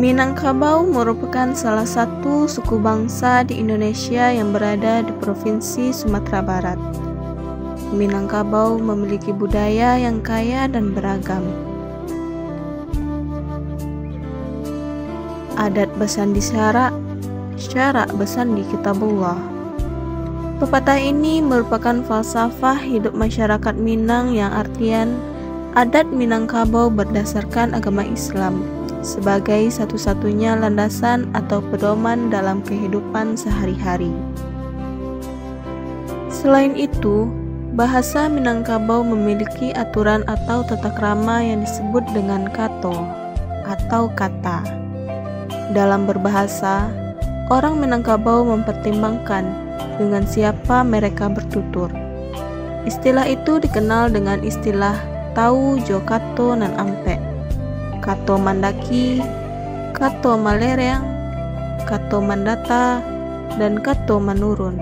Minangkabau merupakan salah satu suku bangsa di Indonesia yang berada di Provinsi Sumatera Barat. Minangkabau memiliki budaya yang kaya dan beragam. Adat besan di syarak besan di kitabullah. Pepatah ini merupakan falsafah hidup masyarakat Minang yang artian adat Minangkabau berdasarkan agama Islam sebagai satu-satunya landasan atau pedoman dalam kehidupan sehari-hari. Selain itu, bahasa Minangkabau memiliki aturan atau tata krama yang disebut dengan kato atau kata. Dalam berbahasa, orang Minangkabau mempertimbangkan dengan siapa mereka bertutur. Istilah itu dikenal dengan istilah tau jo kato nan ampe, kato mandaki, kato malereng, kato mandata, dan kato manurun.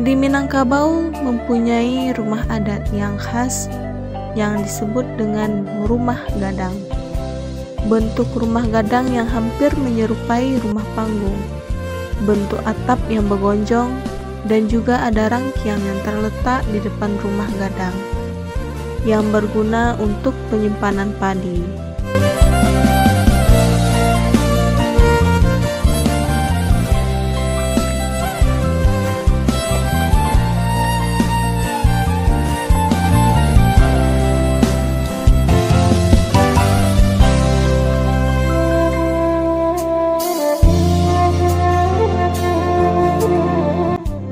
Di Minangkabau mempunyai rumah adat yang khas yang disebut dengan rumah gadang. Bentuk rumah gadang yang hampir menyerupai rumah panggung, bentuk atap yang bergonjong, dan juga ada rangkiang yang terletak di depan rumah gadang yang berguna untuk penyimpanan padi.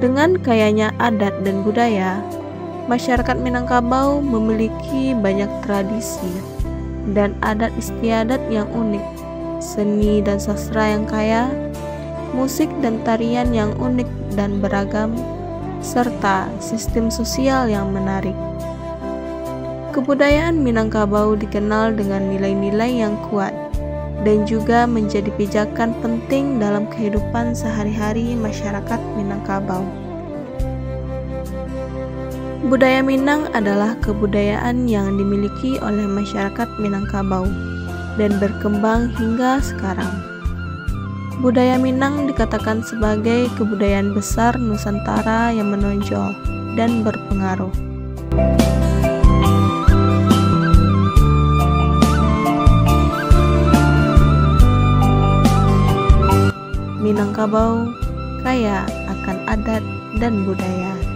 Dengan kayanya adat dan budaya, masyarakat Minangkabau memiliki banyak tradisi dan adat istiadat yang unik, seni dan sastra yang kaya, musik dan tarian yang unik dan beragam, serta sistem sosial yang menarik. Kebudayaan Minangkabau dikenal dengan nilai-nilai yang kuat dan juga menjadi pijakan penting dalam kehidupan sehari-hari masyarakat Minangkabau. Budaya Minang adalah kebudayaan yang dimiliki oleh masyarakat Minangkabau dan berkembang hingga sekarang. Budaya Minang dikatakan sebagai kebudayaan besar Nusantara yang menonjol dan berpengaruh. Minangkabau kaya akan adat dan budaya.